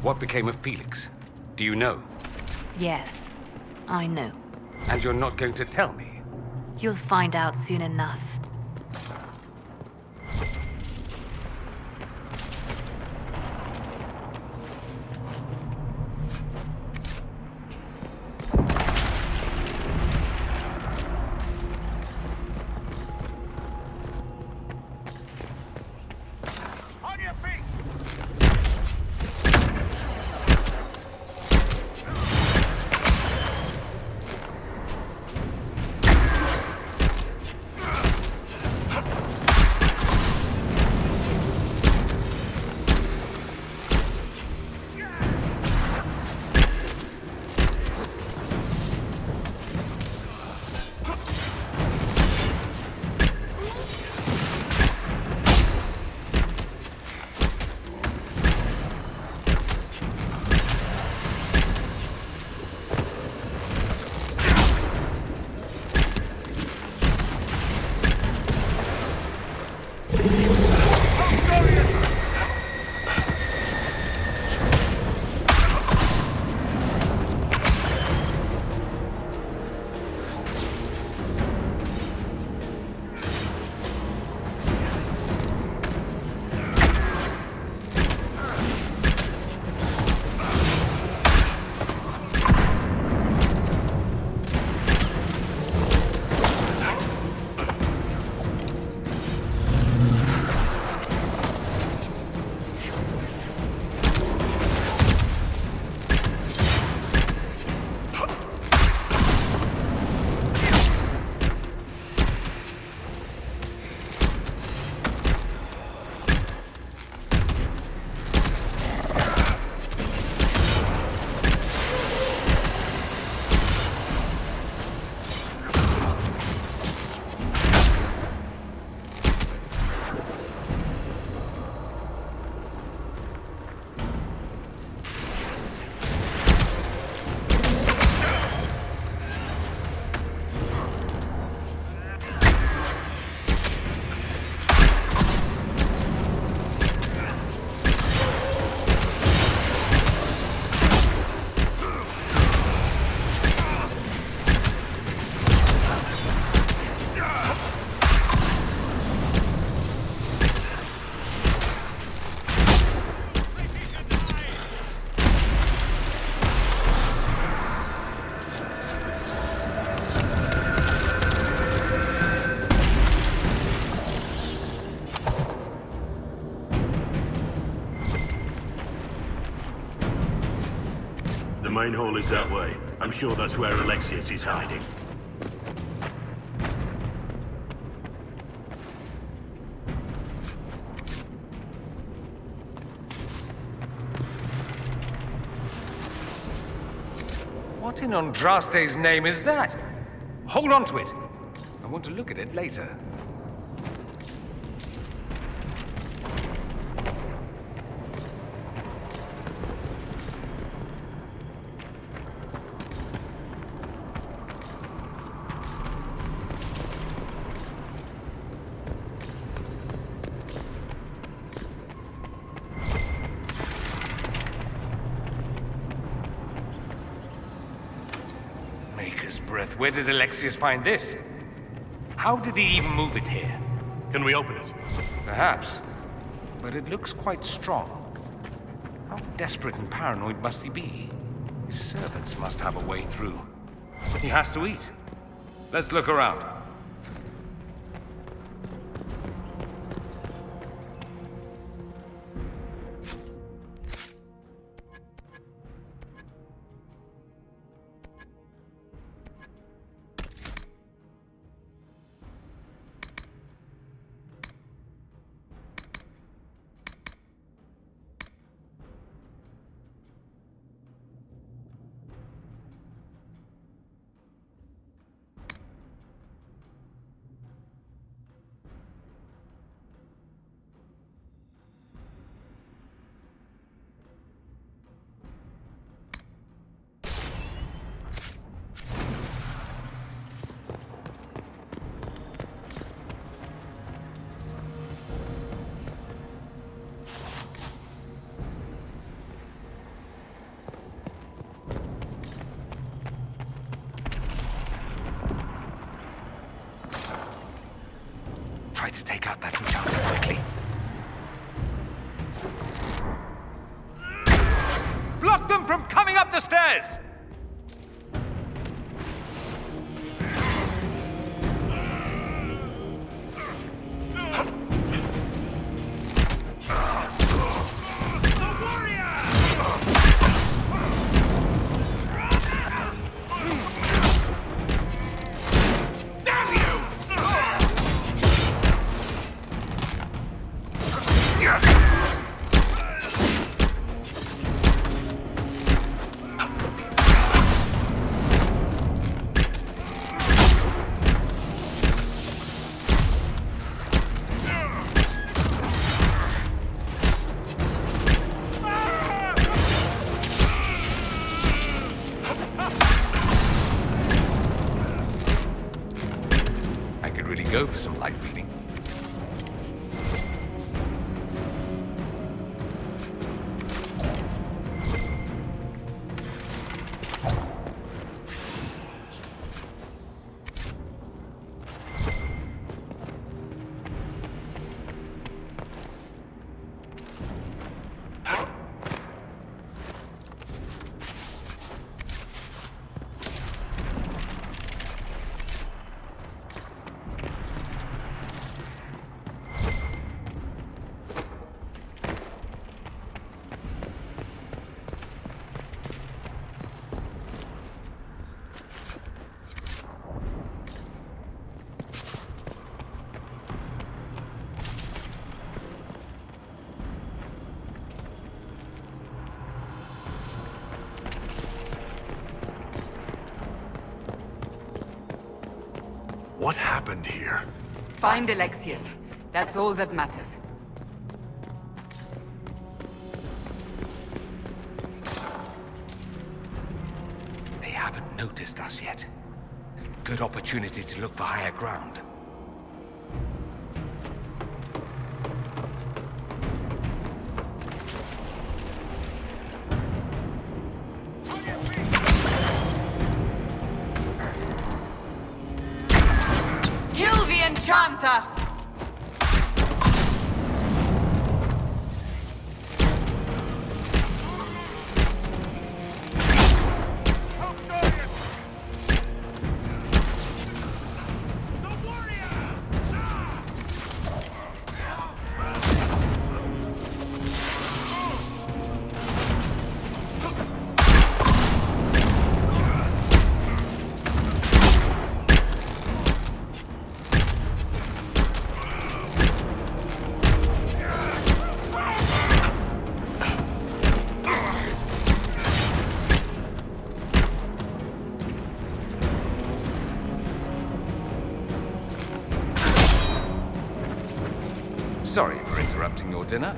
What became of Felix? Do you know? Yes, I know. And you're not going to tell me? You'll find out soon enough. The main hall is that way. I'm sure that's where Alexius is hiding. What in Andraste's name is that? Hold on to it. I want to look at it later. Where did Alexius find this? How did he even move it here? Can we open it? Perhaps. But it looks quite strong. How desperate and paranoid must he be? His servants must have a way through. He has to eat. Let's look around. from coming up the stairs! Go for some light reading. What happened here? Find Alexius. That's all that matters. They haven't noticed us yet. Good opportunity to look for higher ground. Kill the Enchanter! Sorry for interrupting your dinner.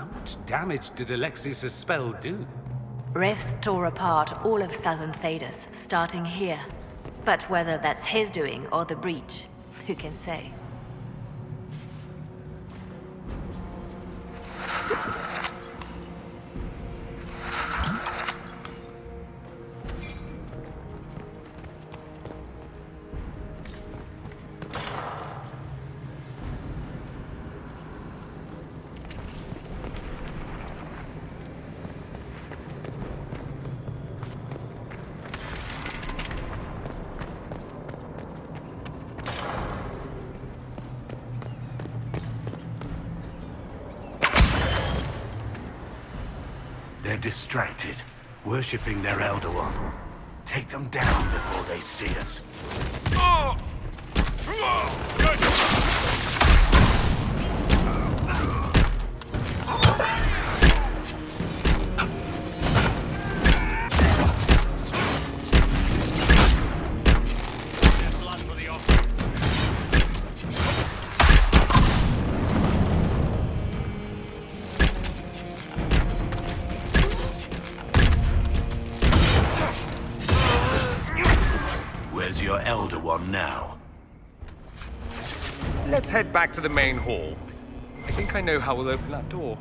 How much damage did Alexis' spell do? Rifts tore apart all of southern Tedasa, starting here. But whether that's his doing or the breach, who can say? They're distracted, worshipping their Elder One. Take them down before they see us. Where's your Elder One now? Let's head back to the main hall. I think I know how we'll open that door.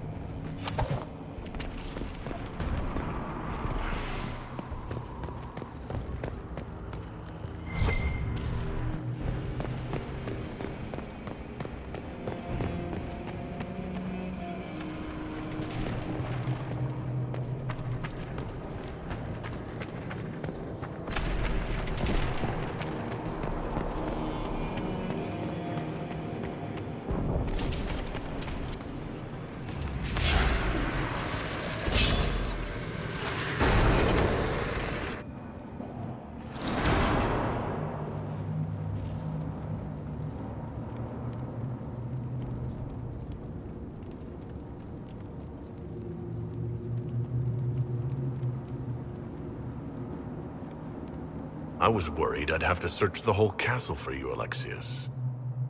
I was worried I'd have to search the whole castle for you, Alexius.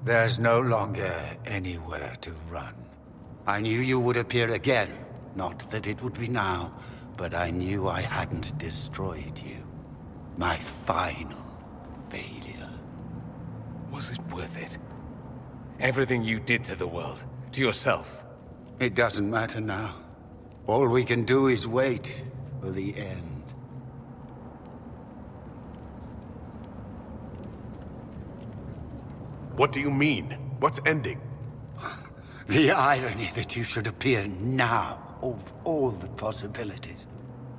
There's no longer anywhere to run. I knew you would appear again. Not that it would be now, but I knew I hadn't destroyed you. My final failure. Was it worth it? Everything you did to the world, to yourself. It doesn't matter now. All we can do is wait for the end. What do you mean? What's ending? The irony that you should appear now, of all the possibilities.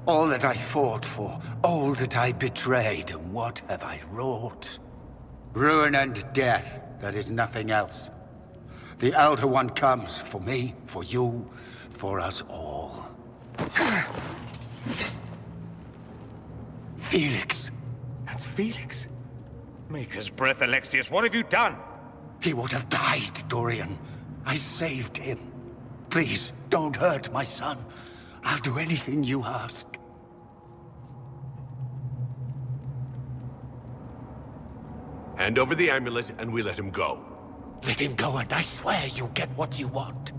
All that I fought for, all that I betrayed, and what have I wrought? Ruin and death, that is nothing else. The Elder One comes for me, for you, for us all. Felix. That's Felix. Maker's breath, Alexius, what have you done? He would have died, Dorian. I saved him. Please, don't hurt my son. I'll do anything you ask. Hand over the amulet and we let him go. Let him go and I swear you'll get what you want.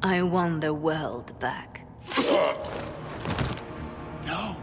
I want the world back. No.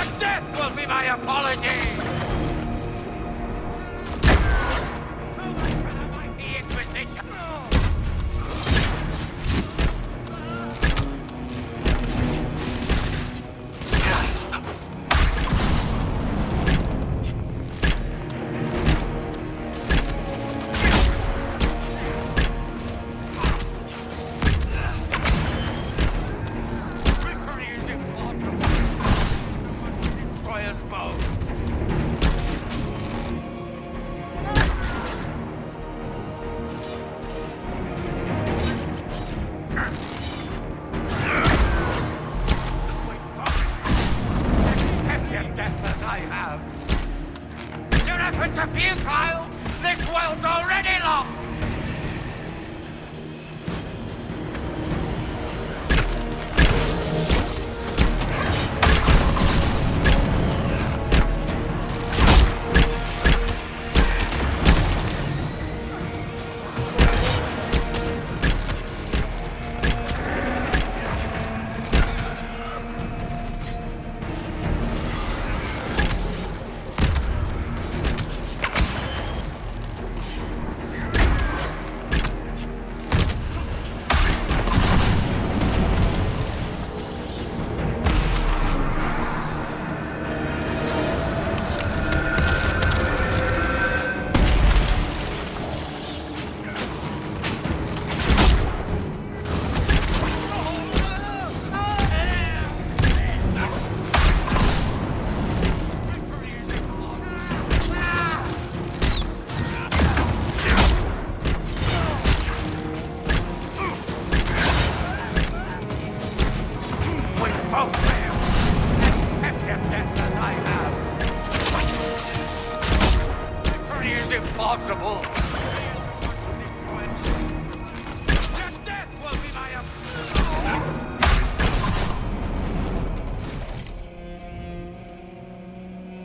Your death will be my apology! So much for the mighty Inquisition!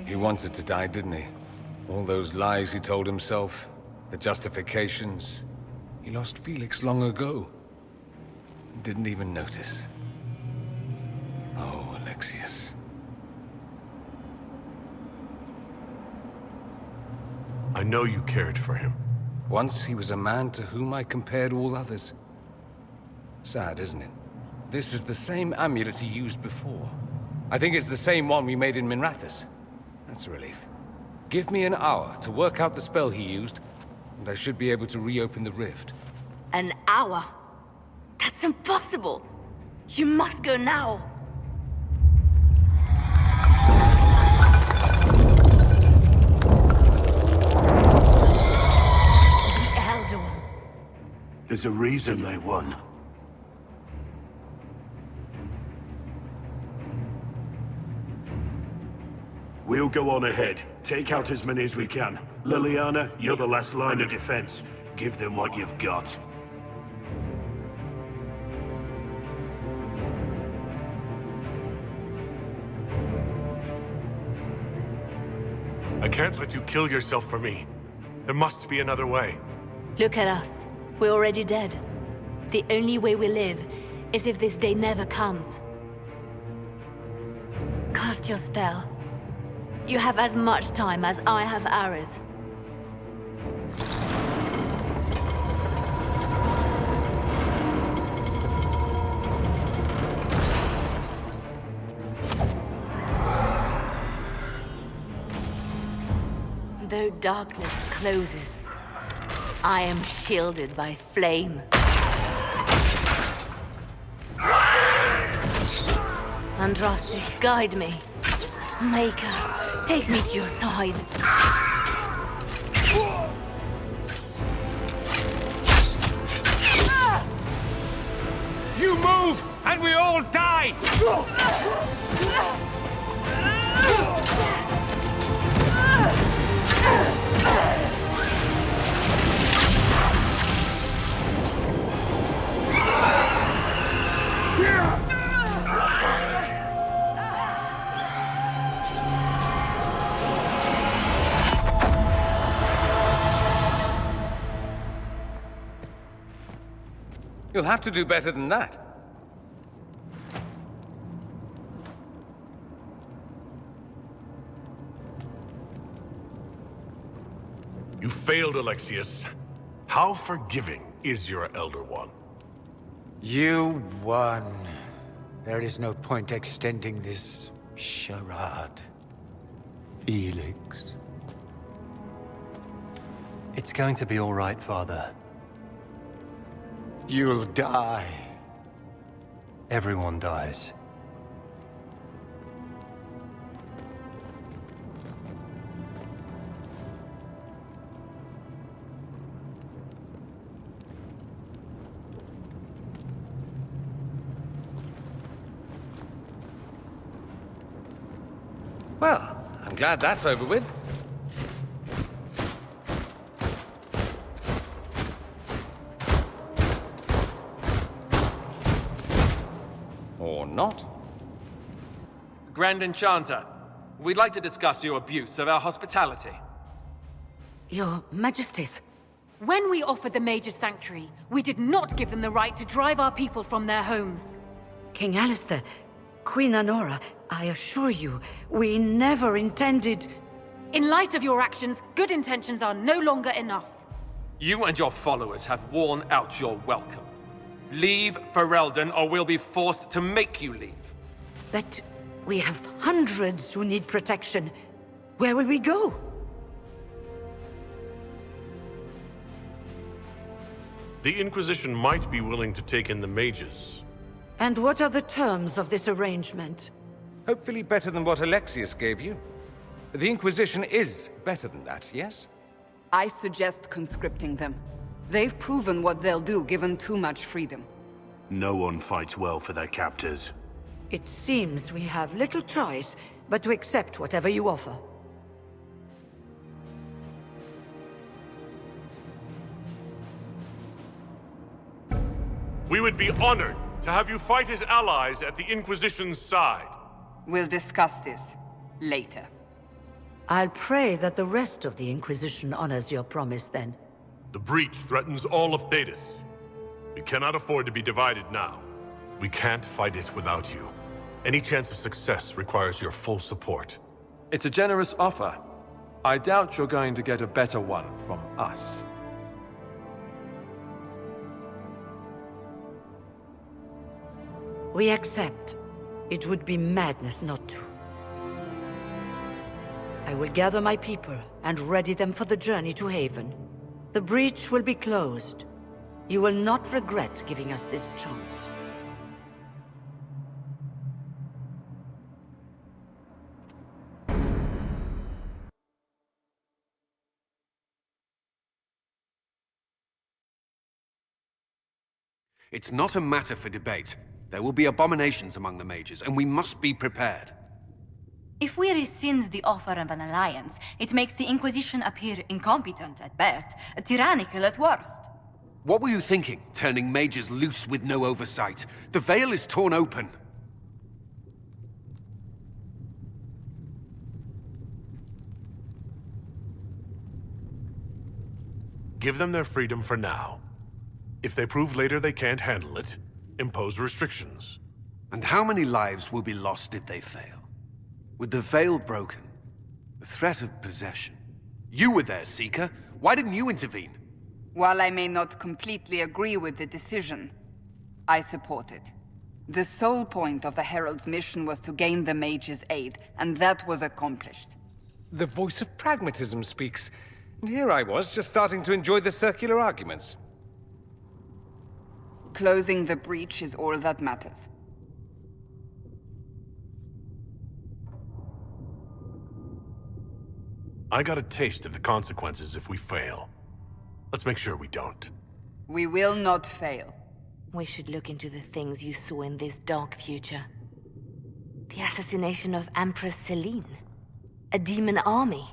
He wanted to die, didn't he? All those lies he told himself, the justifications. He lost Felix long ago. Didn't even notice. Oh, Alexius. I know you cared for him. Once he was a man to whom I compared all others. Sad, isn't it? This is the same amulet he used before. I think it's the same one we made in Minrathous. That's a relief. Give me an hour to work out the spell he used, and I should be able to reopen the rift. An hour? That's impossible! You must go now! The Elder One. There's a reason they won. We'll go on ahead. Take out as many as we can. Liliana, you're the last line of defense. Give them what you've got. I can't let you kill yourself for me. There must be another way. Look at us. We're already dead. The only way we live is if this day never comes. Cast your spell. You have as much time as I have arrows. Though darkness closes, I am shielded by flame. Andraste, guide me. Maker, take me to your side. You move, and we all die! You'll have to do better than that. You failed, Alexius. How forgiving is your Elder One? You won. There is no point extending this charade. Felix. It's going to be all right, Father. You'll die. Everyone dies. Well, I'm glad that's over with. Or not. Grand Enchanter, we'd like to discuss your abuse of our hospitality. Your Majesties. When we offered the Mage's Sanctuary, we did not give them the right to drive our people from their homes. King Alistair, Queen Anora, I assure you, we never intended... In light of your actions, good intentions are no longer enough. You and your followers have worn out your welcome. Leave Ferelden, or we'll be forced to make you leave. But we have hundreds who need protection. Where will we go? The Inquisition might be willing to take in the mages. And what are the terms of this arrangement? Hopefully better than what Alexis gave you. The Inquisition is better than that, yes? I suggest conscripting them. They've proven what they'll do given too much freedom. No one fights well for their captors. It seems we have little choice but to accept whatever you offer. We would be honored to have you fight as allies at the Inquisition's side. We'll discuss this later. I'll pray that the rest of the Inquisition honors your promise then. The breach threatens all of Tedasa. We cannot afford to be divided now. We can't fight it without you. Any chance of success requires your full support. It's a generous offer. I doubt you're going to get a better one from us. We accept. It would be madness not to. I will gather my people and ready them for the journey to Haven. The breach will be closed. You will not regret giving us this chance. It's not a matter for debate. There will be abominations among the mages, and we must be prepared. If we rescind the offer of an alliance, it makes the Inquisition appear incompetent at best, tyrannical at worst. What were you thinking, turning mages loose with no oversight? The veil is torn open. Give them their freedom for now. If they prove later they can't handle it, impose restrictions. And how many lives will be lost if they fail? With the veil broken, the threat of possession. You were there, Seeker. Why didn't you intervene? While I may not completely agree with the decision, I support it. The sole point of the Herald's mission was to gain the mage's aid, and that was accomplished. The voice of pragmatism speaks. And here I was, just starting to enjoy the circular arguments. Closing the breach is all that matters. I got a taste of the consequences if we fail. Let's make sure we don't. We will not fail. We should look into the things you saw in this dark future. The assassination of Empress Celine. A demon army.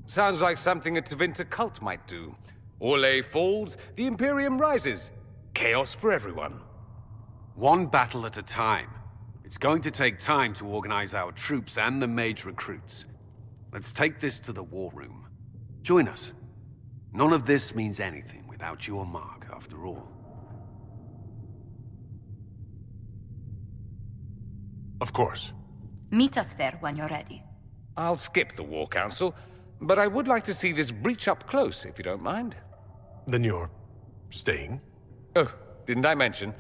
Sounds like something a Tevinter cult might do. Orlais falls, the Imperium rises. Chaos for everyone. One battle at a time. It's going to take time to organize our troops and the mage recruits. Let's take this to the war room. Join us. None of this means anything without your mark, after all. Of course. Meet us there when you're ready. I'll skip the War Council. But I would like to see this breach up close, if you don't mind. Then you're staying? Oh, didn't I mention?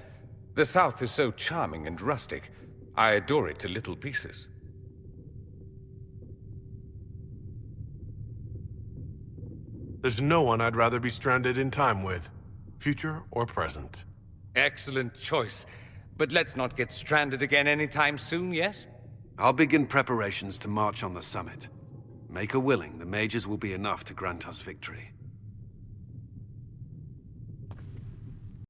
The South is so charming and rustic. I adore it to little pieces. There's no one I'd rather be stranded in time with, future or present. Excellent choice. But let's not get stranded again anytime soon, yes? I'll begin preparations to march on the summit. Make a willing, the mages will be enough to grant us victory.